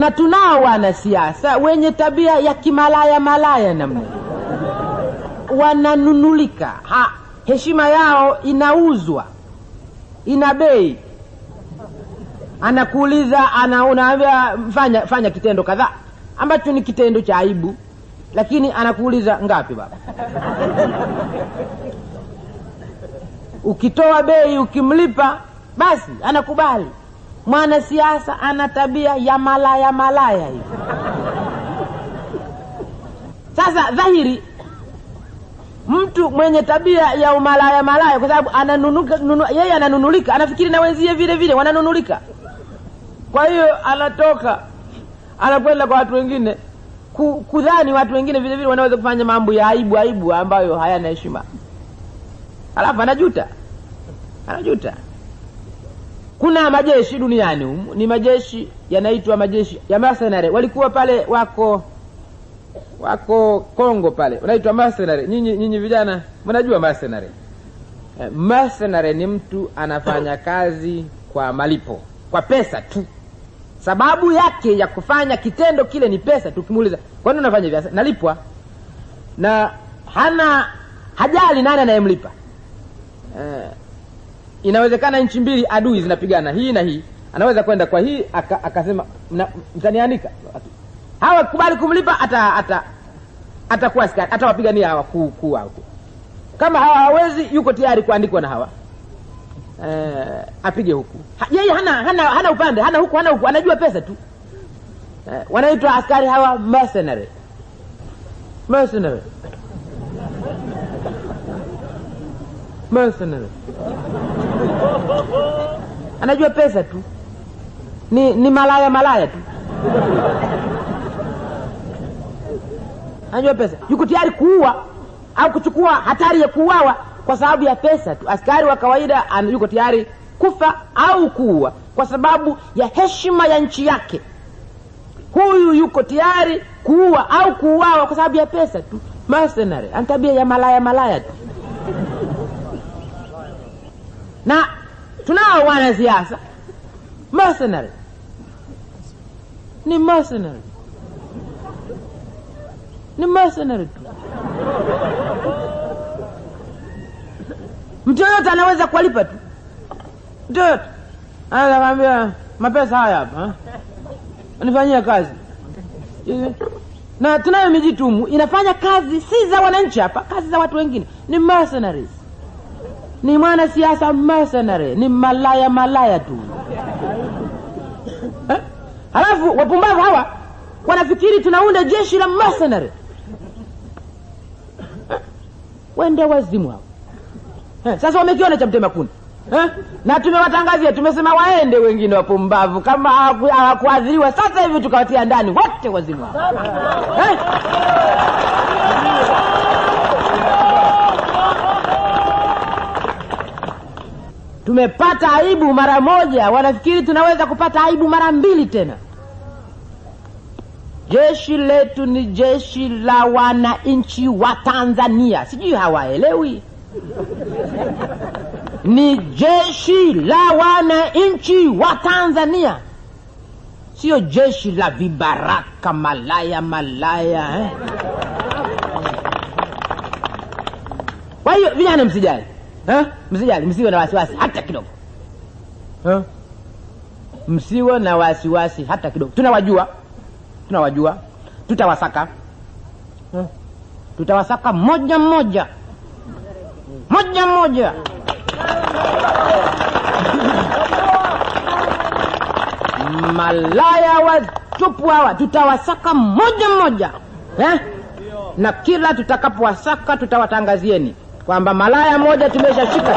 Na tunao wanasiasa wenye tabia ya kimalaya namna. Wananunulika. Heshima yao inauzwa. Ina bei. Anakuuliza, unaambia fanya kitendo kadhaa ambacho ni kitendo cha aibu, lakini anakuuliza ngapi baba? Ukitoa bei, ukimlipa, basi anakubali. Mwanasiasa ana tabia ya malaya hivi. Sasa dhahiri mtu mwenye tabia ya umalaya kwa sababu yeye ananunulika, anafikiri na wenzie vile wananunulika. Kwa hiyo anatoka anakwenda kwa watu wengine kudhani watu wengine vile wanaweza kufanya mambo ya aibu ambayo hayana heshima. Alafu anajuta. Kuna majeshi duniani ni majeshi yanaitwa majeshi ya mercenary. Walikuwa pale wako Kongo pale, wanaitwa mercenary. Nyinyi vijana mnajua mercenary? Mercenary ni mtu anafanya kazi kwa malipo, kwa pesa tu. Sababu yake ya kufanya kitendo kile ni pesa tu. Kimuuliza, kwa nini unafanya hivi? Nalipwa. Na hajali nani anayemlipa. Inawezekana nchi mbili adui zinapigana, hii na hii. Anaweza kwenda kwa hii akasema mtanianika. Hawa kubali kumlipa, atakuwa askari, atawapigania hawa kuwa. Kama hawa hawezi, yuko tayari kuandikwa na hawa. Apige huku. Yeye hana upande, hana huku, anajua pesa tu. Wanaitwa askari hawa mercenary. Anajua pesa tu. Ni malaya tu. Anajua pesa. Yuko tayari kuua au kuchukua hatari ya kuuawa kwa sababu ya pesa tu. Askari wa kawaida yuko tayari kufa au kuua kwa sababu ya heshima ya nchi yake. Huyu yuko tayari kuua au kuuawa kwa sababu ya pesa tu. Mercenary, tabia ya malaya tu. Na tunao wanasiasa mercenary. Ni mercenary tu. Mtu yote anaweza kulipa tu. Mtu yote anaweza kumwambia mapesa haya hapa, anifanyia kazi. Na tunayo mijitumu inafanya kazi si za wananchi hapa, kazi za watu wengine. Ni mercenaries. Ni mwanasiasa mercenary, ni malaya tu. Halafu wapumbavu hawa wanafikiri tunaunda jeshi la mercenary. Wende wazimu hao. Sasa wamekiona cha mtema kuni. Na tumewatangazia, tumesema waende wengine wapumbavu kama hawakuadhiriwa. Sasa hivi tukawatia ndani wote wazimu hao. Tumepata aibu mara moja, wanafikiri tunaweza kupata aibu mara mbili tena. Jeshi letu ni jeshi la wananchi wa Tanzania. Sijui hawaelewi. Ni jeshi la wananchi wa Tanzania. Sio jeshi la vibaraka malaya. Kwa hiyo vijana msijali. Msijali, msiwe na wasiwasi hata kidogo. Msiwe na wasiwasi hata kidogo. Tunawajua. Tutawasaka. Tutawasaka moja. Malaya watupu hawa tutawasaka moja. Na kila tutakapowasaka tutawatangazieni kwamba malaya moja tumeshashika.